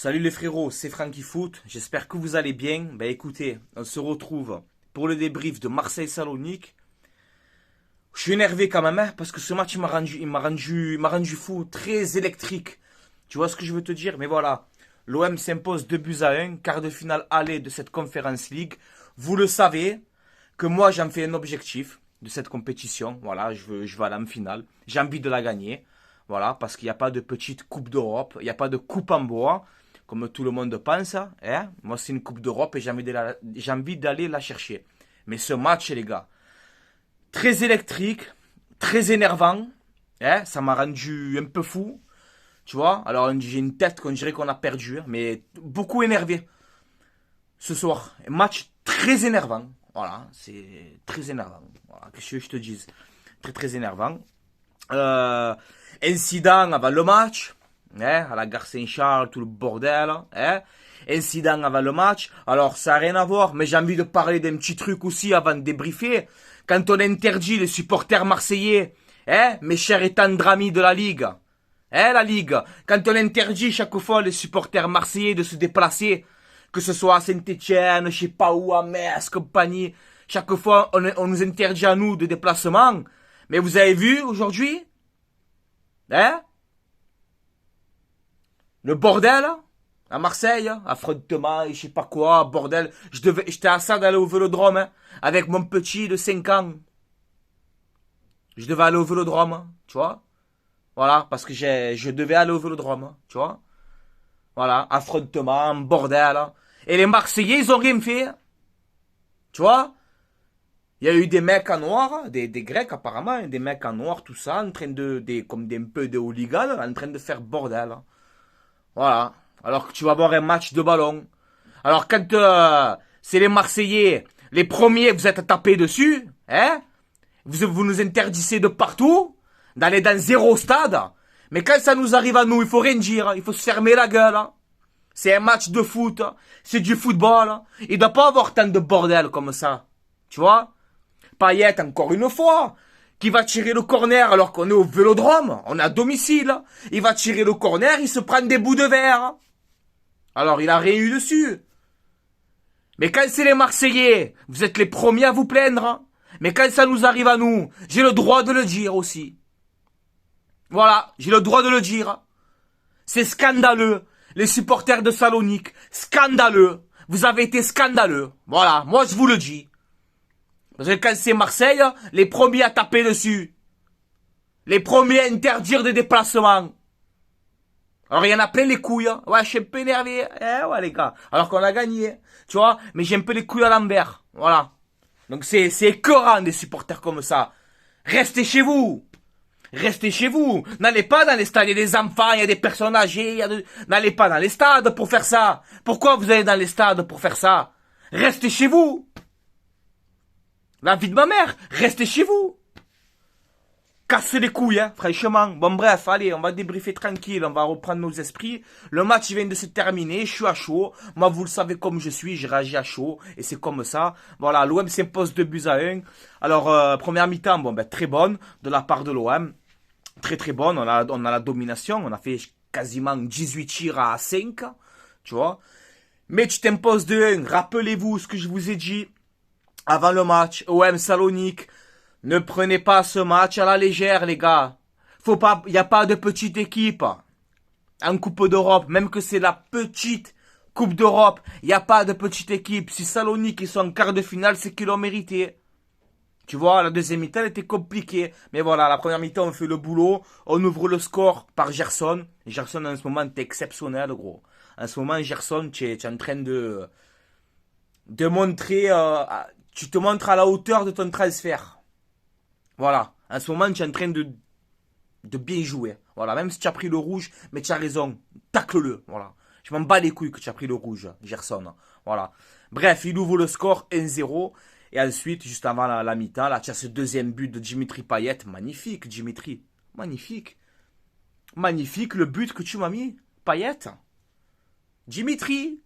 Salut les frérots, c'est Francky Foot, j'espère que vous allez bien. Ben écoutez, on se retrouve pour le débrief de Marseille-Salonique. Je suis énervé quand même, hein, parce que ce match il m'a rendu fou, très électrique. Tu vois ce que je veux te dire? Mais voilà, l'OM s'impose 2-1, quart de finale aller de cette Conference League. Vous le savez, que moi j'en fais un objectif de cette compétition. Voilà, je veux aller en finale. J'ai envie de la gagner. Voilà, parce qu'il n'y a pas de petite coupe d'Europe, il n'y a pas de coupe en bois, comme tout le monde pense. Hein. Moi, c'est une coupe d'Europe et j'ai envie d'aller la chercher. Mais ce match, les gars, très électrique, très énervant. Hein, ça m'a rendu un peu fou. Tu vois, alors j'ai une tête qu'on dirait qu'on a perdu, hein, mais beaucoup énervé ce soir. Un match très énervant. Voilà, c'est très énervant. Voilà, qu'est-ce que je te dise? Très très énervant. Incident avant le match, hein, à la gare Saint-Charles, tout le bordel, hein. Incident avant le match. Alors, ça n'a rien à voir, mais j'ai envie de parler d'un petit truc aussi avant de débriefer. Quand on interdit les supporters marseillais, hein, mes chers et tendres amis de la Ligue, hein, la Ligue, quand on interdit chaque fois les supporters marseillais de se déplacer, que ce soit à Saint-Etienne, je sais pas où, à Metz, compagnie, chaque fois on nous interdit à nous de déplacement. Mais vous avez vu aujourd'hui, hein, le bordel à Marseille, affrontement et je sais pas quoi, bordel. J'étais à ça d'aller au Vélodrome, hein, avec mon petit de 5 ans. Je devais aller au Vélodrome, tu vois. Voilà, parce que je devais aller au Vélodrome, tu vois. Voilà, affrontement, bordel. Et les Marseillais, ils ont rien fait. Tu vois. Il y a eu des mecs en noir, des Grecs apparemment, des mecs en noir, tout ça, en train comme un peu de hooligans, en train de faire bordel. Voilà. Alors que tu vas voir un match de ballon. Alors quand c'est les Marseillais, les premiers, vous êtes tapés dessus, hein, vous nous interdisez de partout, d'aller dans 0 stade. Mais quand ça nous arrive à nous, il faut rien dire, il faut se fermer la gueule. C'est un match de foot, c'est du football. Il ne doit pas avoir tant de bordel comme ça. Tu vois? Payet, encore une fois, qui va tirer le corner alors qu'on est au Vélodrome, on est à domicile. Il va tirer le corner, il se prend des bouts de verre. Alors il a rien eu dessus. Mais quand c'est les Marseillais, vous êtes les premiers à vous plaindre. Mais quand ça nous arrive à nous, j'ai le droit de le dire aussi. Voilà, j'ai le droit de le dire. C'est scandaleux. Les supporters de Salonique, scandaleux. Vous avez été scandaleux. Voilà, moi je vous le dis. Parce que quand c'est Marseille, les premiers à taper dessus. Les premiers à interdire des déplacements. Alors il y en a plein les couilles. Ouais, je suis un peu énervé. Ouais les gars. Alors qu'on a gagné. Tu vois, mais j'ai un peu les couilles à l'envers. Voilà. Donc c'est écœurant des supporters comme ça. Restez chez vous. Restez chez vous. N'allez pas dans les stades. Il y a des enfants, il y a des personnes âgées. N'allez pas dans les stades pour faire ça. Pourquoi vous allez dans les stades pour faire ça? Restez chez vous. La vie de ma mère. Restez chez vous. Cassez les couilles, hein, franchement. Bon, bref, allez, on va débriefer tranquille. On va reprendre nos esprits. Le match vient de se terminer. Je suis à chaud. Moi, vous le savez comme je suis. J'ai réagi à chaud. Et c'est comme ça. Voilà, l'OM s'impose 2-1. Alors, première mi-temps, bon, ben, très bonne de la part de l'OM. Très très bonne, on a la domination, on a fait quasiment 18 tirs à 5, tu vois. Mais tu t'imposes de 1, rappelez-vous ce que je vous ai dit avant le match, OM Salonique, ne prenez pas ce match à la légère les gars. Il n'y a pas de petite équipe en Coupe d'Europe, même que c'est la petite Coupe d'Europe, il n'y a pas de petite équipe. Si Salonique ils sont en quart de finale, c'est qu'ils l'ont mérité. Tu vois, la deuxième mi-temps elle était compliquée. Mais voilà, la première mi-temps, on fait le boulot. On ouvre le score par Gerson. Gerson, en ce moment, t'es exceptionnel, gros. En ce moment, Gerson, tu es en train de montrer... tu te montres à la hauteur de ton transfert. Voilà. En ce moment, tu es en train de bien jouer. Voilà. Même si tu as pris le rouge, mais tu as raison. Tacle-le. Voilà. Je m'en bats les couilles que tu as pris le rouge, Gerson. Voilà. Bref, il ouvre le score 1-0. Et ensuite, juste avant la mi-temps, là, tu as ce deuxième but de Dimitri Payet. Magnifique, Dimitri. Magnifique. Magnifique le but que tu m'as mis, Payet. Dimitri,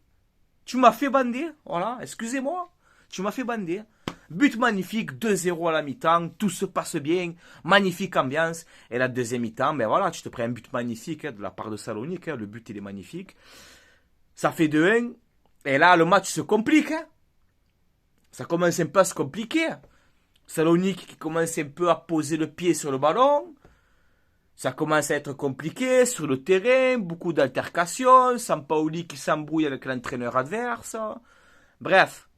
tu m'as fait bander. Voilà, excusez-moi. Tu m'as fait bander. But magnifique, 2-0 à la mi-temps. Tout se passe bien. Magnifique ambiance. Et la deuxième mi-temps, ben voilà, tu te prends un but magnifique de la part de Salonique. Le but, il est magnifique. Ça fait 2-1. Et là, le match se complique. Hein. Ça commence un peu à se compliquer. Salonique qui commence un peu à poser le pied sur le ballon. Ça commence à être compliqué sur le terrain. Beaucoup d'altercations. Sampaoli qui s'embrouille avec l'entraîneur adverse. Bref.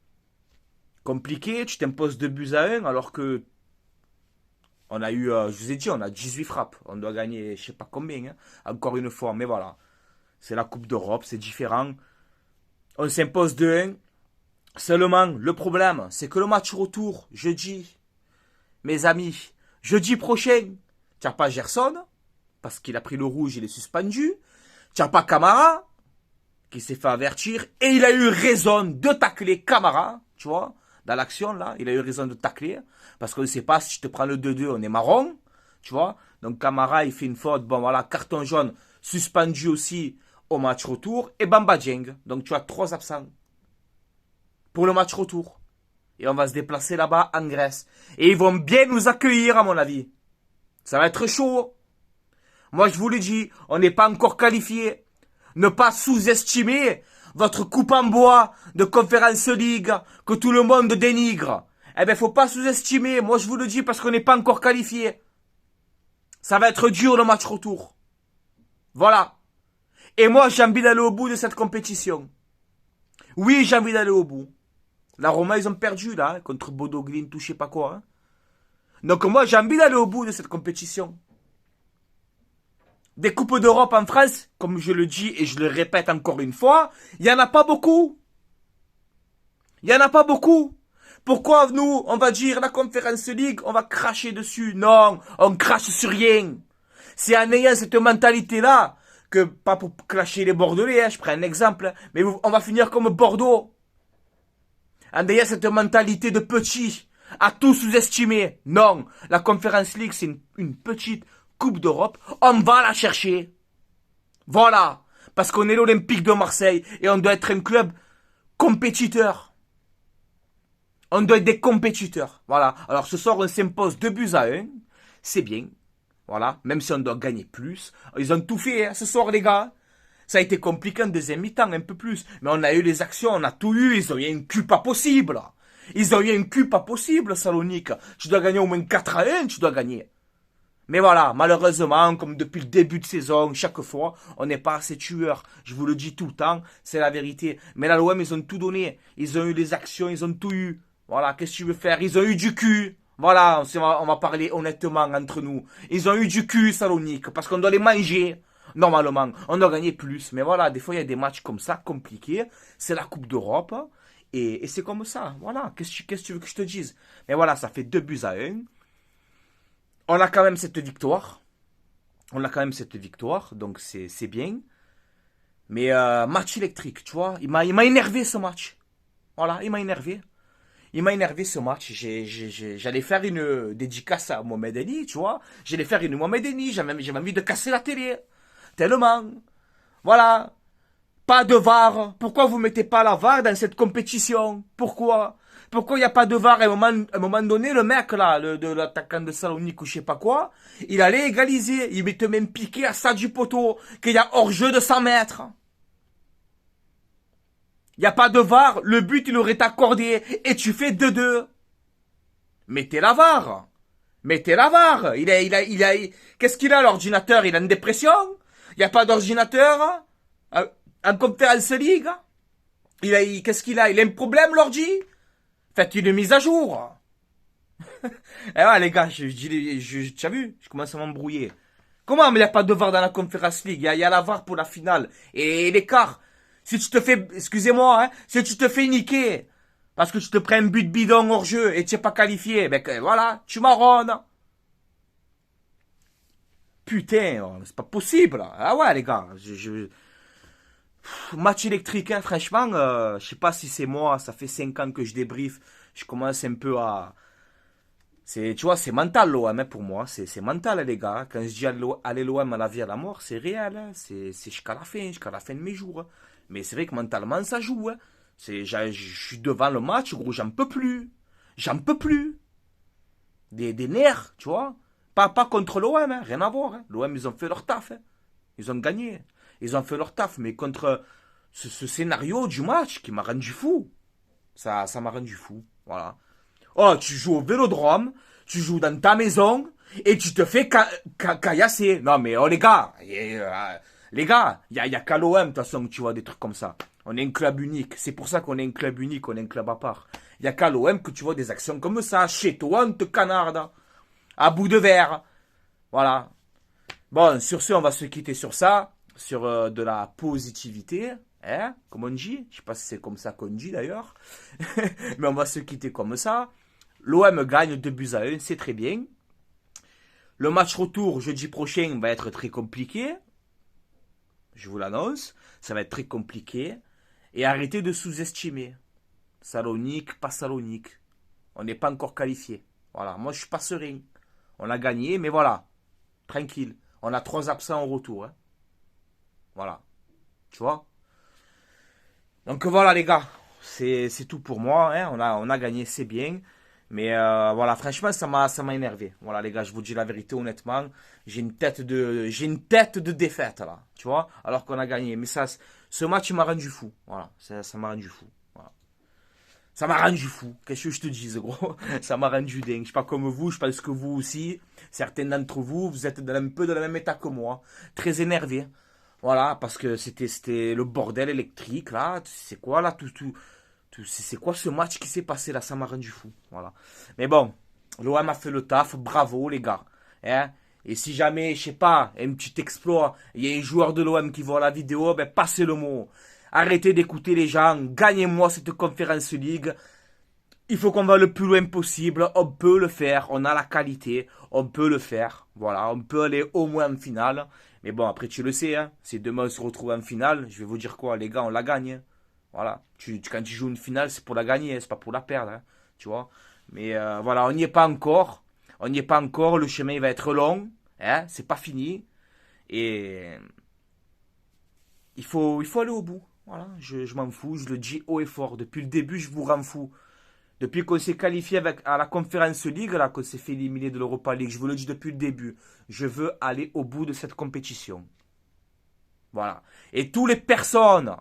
Compliqué. Tu t'imposes 2-1 alors que on a eu, je vous ai dit, on a 18 frappes. On doit gagner, je sais pas combien. Hein. Encore une fois. Mais voilà. C'est la Coupe d'Europe. C'est différent. On s'impose 2-1. Seulement, le problème, c'est que le match retour, jeudi, mes amis, jeudi prochain, tu n'as pas Gerson, parce qu'il a pris le rouge, il est suspendu. Tu n'as pas Camara, qui s'est fait avertir, et il a eu raison de tacler Camara, tu vois, dans l'action, là, il a eu raison de tacler, parce qu'on ne sait pas si je te prends le 2-2, on est marron, tu vois. Donc Camara, il fait une faute, bon voilà, carton jaune, suspendu aussi au match retour, et Bamba Dieng. Donc tu as 3 absents pour le match retour. Et on va se déplacer là-bas en Grèce. Et ils vont bien nous accueillir, à mon avis. Ça va être chaud. Moi, je vous le dis, on n'est pas encore qualifié. Ne pas sous-estimer votre coupe en bois de Conference League que tout le monde dénigre. Eh bien, faut pas sous-estimer. Moi, je vous le dis parce qu'on n'est pas encore qualifié. Ça va être dur le match retour. Voilà. Et moi, j'ai envie d'aller au bout de cette compétition. Oui, j'ai envie d'aller au bout. La Roma, ils ont perdu, là, hein, contre Bodo Glimt ou je sais pas quoi. Hein. Donc moi, j'ai envie d'aller au bout de cette compétition. Des Coupes d'Europe en France, comme je le dis et je le répète encore une fois, il n'y en a pas beaucoup. Il n'y en a pas beaucoup. Pourquoi nous, on va dire la Conference League, on va cracher dessus? Non, on crache sur rien. C'est en ayant cette mentalité-là que, pas pour clasher les Bordelais, hein, je prends un exemple, mais on va finir comme Bordeaux. En ayant cette mentalité de petit, à tout sous-estimer. Non, la Conference League, c'est une petite Coupe d'Europe. On va la chercher. Voilà. Parce qu'on est l'Olympique de Marseille et on doit être un club compétiteur. On doit être des compétiteurs. Voilà. Alors ce soir, on s'impose 2-1. C'est bien. Voilà. Même si on doit gagner plus. Ils ont tout fait hein, ce soir, les gars. Ça a été compliqué en deuxième mi-temps, un peu plus. Mais on a eu les actions, on a tout eu. Ils ont eu un cul pas possible. Ils ont eu un cul pas possible, Salonique. Tu dois gagner au moins 4-1, tu dois gagner. Mais voilà, malheureusement, comme depuis le début de saison, chaque fois, on n'est pas assez tueur. Je vous le dis tout le temps, c'est la vérité. Mais là, l'OM, ils ont tout donné. Ils ont eu les actions, ils ont tout eu. Voilà, qu'est-ce que tu veux faire? Ils ont eu du cul. Voilà, on va parler honnêtement entre nous. Ils ont eu du cul, Salonique, parce qu'on doit les manger. Normalement, on doit gagner plus. Mais voilà, des fois, il y a des matchs comme ça, compliqués. C'est la Coupe d'Europe. Et c'est comme ça. Voilà, qu'est-ce que tu veux que je te dise? Mais voilà, ça fait 2-1. On a quand même cette victoire. Donc c'est bien. Mais match électrique, tu vois. Il m'a énervé ce match. Voilà, il m'a énervé. Il m'a énervé ce match. J'allais faire une dédicace à Mohamed Eni, tu vois. J'allais faire une Mohamed Eni. J'avais envie de casser la télé. Tellement. Voilà. Pas de VAR. Pourquoi vous mettez pas la VAR dans cette compétition? Pourquoi il n'y a pas de VAR? À un moment donné, le mec là, de l'attaquant de Salonique ou je sais pas quoi, il allait égaliser. Il mettait même piqué à ça du poteau, qu'il y a hors-jeu de 100 mètres. Il n'y a pas de VAR. Le but, il aurait accordé. Et tu fais 2-2. Mettez la VAR. Mettez la VAR. Qu'est-ce qu'il a, l'ordinateur? Il a une dépression? Il n'y a pas d'ordinateur? En Conference League? Qu'est-ce qu'il a? Il a un problème, l'ordi? Faites une mise à jour. Eh ouais, les gars, tu as vu? Je commence à m'embrouiller. Comment, mais il n'y a pas de VAR dans la Conference League? Il y a la VAR pour la finale. Et l'écart. Si tu te fais, excusez-moi, hein, si tu te fais niquer, parce que tu te prends un but bidon hors jeu et tu n'es pas qualifié, ben voilà, tu marronnes. Putain, c'est pas possible. Ah ouais, les gars, match électrique, hein, franchement, je sais pas si c'est moi, ça fait 5 ans que je débriefe, je commence un peu à... Tu vois, c'est mental l'OM hein, pour moi, c'est mental les gars. Quand je dis aller l'OM à la vie à la mort, c'est réel, hein, c'est jusqu'à la fin de mes jours. Mais c'est vrai que mentalement ça joue. Hein. Je suis devant le match, gros, j'en peux plus. J'en peux plus. Des nerfs, tu vois. Pas contre l'OM, hein, rien à voir. Hein. L'OM, ils ont fait leur taf. Hein. Ils ont gagné. Ils ont fait leur taf, mais contre ce scénario du match qui m'a rendu fou. Ça m'a rendu fou. Voilà. Oh, tu joues au Vélodrome, tu joues dans ta maison et tu te fais caillasser. Non mais oh les gars, il y a qu'à l'OM de toute façon que tu vois des trucs comme ça. On est un club unique. C'est pour ça qu'on est un club unique, on est un club à part. Il y a qu'à l'OM que tu vois des actions comme ça. Chez toi, on te canarde. À bout de verre. Voilà. Bon, sur ce, on va se quitter sur ça. Sur de la positivité. Hein, comme on dit. Je sais pas si c'est comme ça qu'on dit d'ailleurs. Mais on va se quitter comme ça. L'OM gagne 2-1, c'est très bien. Le match retour jeudi prochain va être très compliqué. Je vous l'annonce. Ça va être très compliqué. Et arrêtez de sous-estimer. Salonique, pas Salonique. On n'est pas encore qualifié. Voilà, moi je suis pas serein. On a gagné, mais voilà. Tranquille. On a 3 absents au retour. Hein. Voilà. Tu vois? Donc voilà les gars. C'est tout pour moi. Hein. On a gagné, c'est bien. Mais voilà, franchement, ça m'a énervé. Voilà les gars, je vous dis la vérité honnêtement. J'ai une tête de défaite là. Tu vois? Alors qu'on a gagné. Mais ça, ce match m'a rendu fou. Voilà, ça m'a rendu fou. Voilà. Ça m'a rendu fou. Qu'est-ce que je te dise, gros? Ça m'a rendu dingue. Je suis pas comme vous, je pense que vous aussi, certains d'entre vous, vous êtes un peu dans le même état que moi. Très énervé. Voilà, parce que c'était le bordel électrique, là. C'est quoi, là, c'est quoi ce match qui s'est passé, là? Ça m'a rendu fou. Voilà. Mais bon, l'OM a fait le taf. Bravo, les gars. Hein? Et si jamais, je sais pas, un petit exploit, il y a un joueur de l'OM qui voit la vidéo, ben passez le mot. Arrêtez d'écouter les gens. Gagnez-moi cette Conference League. Il faut qu'on va le plus loin possible. On peut le faire. On a la qualité. On peut le faire. Voilà. On peut aller au moins en finale. Mais bon, après, tu le sais. Hein, si demain on se retrouve en finale, je vais vous dire quoi, les gars, on la gagne. Voilà. Quand tu joues une finale, c'est pour la gagner. C'est pas pour la perdre. Hein, tu vois. Mais voilà, on n'y est pas encore. On n'y est pas encore. Le chemin il va être long. Hein, c'est pas fini. Et il faut aller au bout. Voilà, je m'en fous, je le dis haut et fort. Depuis le début, je vous rends fou. Depuis qu'on s'est qualifié à la Conference League, là, qu'on s'est fait éliminer de l'Europa League, je vous le dis depuis le début. Je veux aller au bout de cette compétition. Voilà. Et toutes les personnes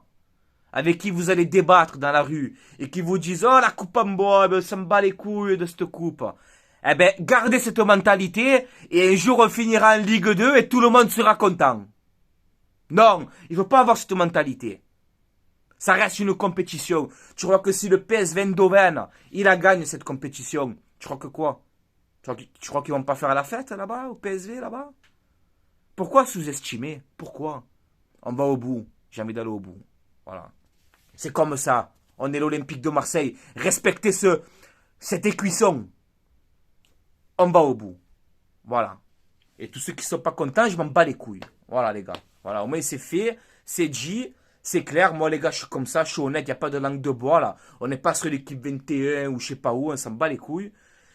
avec qui vous allez débattre dans la rue et qui vous disent « Oh, la coupe en bois, on s'en bat les couilles de cette coupe. » Eh ben, gardez cette mentalité et un jour on finira en Ligue 2 et tout le monde sera content. Non, il ne faut pas avoir cette mentalité. Ça reste une compétition. Tu crois que si le PSV Eindhoven, il a gagné cette compétition, tu crois que quoi? Tu crois qu'ils vont pas faire la fête là-bas, au PSV là-bas? Pourquoi sous-estimer? Pourquoi? On va au bout. J'ai envie d'aller au bout. Voilà. C'est comme ça. On est l'Olympique de Marseille. Respectez cet écuisson. On va au bout. Voilà. Et tous ceux qui sont pas contents, je m'en bats les couilles. Voilà les gars. Voilà, au moins c'est fait, c'est dit. C'est clair, moi les gars, je suis comme ça, je suis honnête, il n'y a pas de langue de bois là. On n'est pas sur l'équipe 21 ou je sais pas où, on s'en bat les couilles.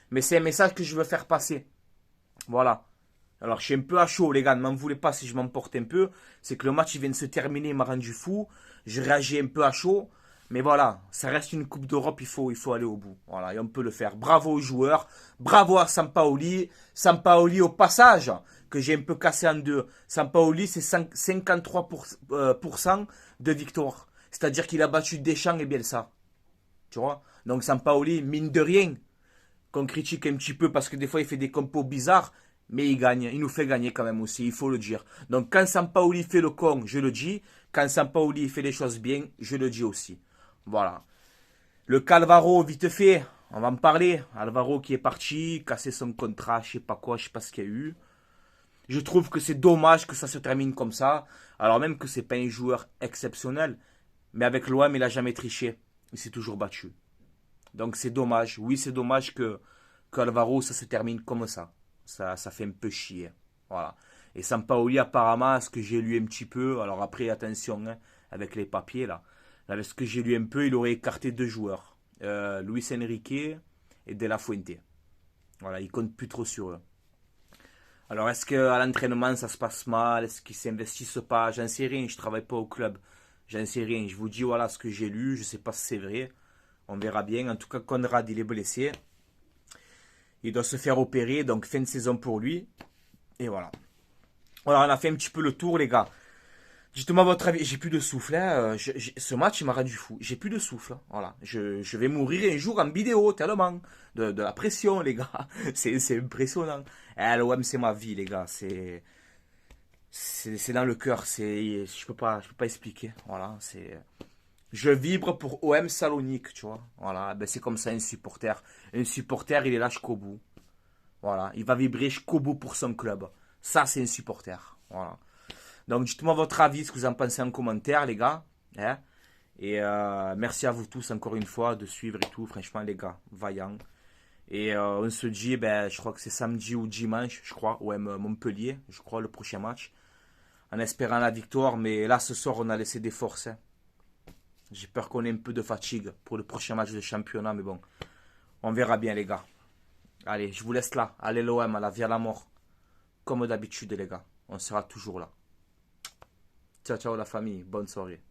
Mais c'est un message que je veux faire passer. Voilà. Alors je suis un peu à chaud les gars, ne m'en voulez pas si je m'emporte un peu. C'est que le match il vient de se terminer, il m'a rendu fou. Je réagis un peu à chaud. Mais voilà, ça reste une Coupe d'Europe, il faut aller au bout. Voilà, et on peut le faire. Bravo aux joueurs, bravo à Sampaoli. Sampaoli au passage, que j'ai un peu cassé en deux. Sampaoli, c'est 53% de victoire. C'est-à-dire qu'il a battu Deschamps et Bielsa. Tu vois? Donc Sampaoli, mine de rien, qu'on critique un petit peu parce que des fois il fait des compos bizarres, mais il gagne. Il nous fait gagner quand même aussi, il faut le dire. Donc quand Sampaoli fait le con, je le dis. Quand Sampaoli fait les choses bien, je le dis aussi. Voilà. Le Calvaro, vite fait, on va en parler. Alvaro qui est parti, casser son contrat, je sais pas quoi, je sais pas ce qu'il y a eu. Je trouve que c'est dommage que ça se termine comme ça. Alors même que c'est pas un joueur exceptionnel. Mais avec l'OM, il a jamais triché. Il s'est toujours battu. Donc c'est dommage. Oui, c'est dommage que Alvaro, ça se termine comme ça. Ça fait un peu chier. Voilà. Et Sampaoli, apparemment, ce que j'ai lu un petit peu, alors après, attention, hein, avec les papiers, là. Avec ce que j'ai lu un peu, il aurait écarté 2 joueurs. Luis Enrique et De La Fuente. Voilà, il compte plus trop sur eux. Alors, est-ce qu'à l'entraînement, ça se passe mal? Est-ce qu'ils s'investissent pas? J'en sais rien, je travaille pas au club. J'en sais rien. Je vous dis, voilà ce que j'ai lu. Je sais pas si c'est vrai. On verra bien. En tout cas, Conrad, il est blessé. Il doit se faire opérer, donc fin de saison pour lui. Et voilà. Voilà, on a fait un petit peu le tour, les gars, Dites-moi votre avis. J'ai plus de souffle. Hein. Ce match, il m'a rendu fou. J'ai plus de souffle. Voilà. Je vais mourir un jour en vidéo, tellement. De la pression, les gars. C'est impressionnant. L'OM, c'est ma vie, les gars. C'est dans le cœur. Je peux pas expliquer. Voilà. Je vibre pour OM Salonique, tu vois. Voilà. Ben, c'est comme ça, un supporter. Un supporter, il est là jusqu'au bout. Voilà. Il va vibrer jusqu'au bout pour son club. Ça, c'est un supporter. Voilà. Donc dites-moi votre avis, ce que vous en pensez en commentaire, les gars. Hein. Et merci à vous tous encore une fois de suivre et tout. Franchement, les gars, vaillant. Et on se dit, ben, je crois que c'est samedi ou dimanche, je crois, ouais, Montpellier, je crois, le prochain match. En espérant la victoire, mais là, ce soir, on a laissé des forces. Hein. J'ai peur qu'on ait un peu de fatigue pour le prochain match de championnat, mais bon, on verra bien, les gars. Allez, je vous laisse là. Allez, l'OM, à la vie à la mort. Comme d'habitude, les gars. On sera toujours là. Ciao, ciao, la famille. Bonne soirée.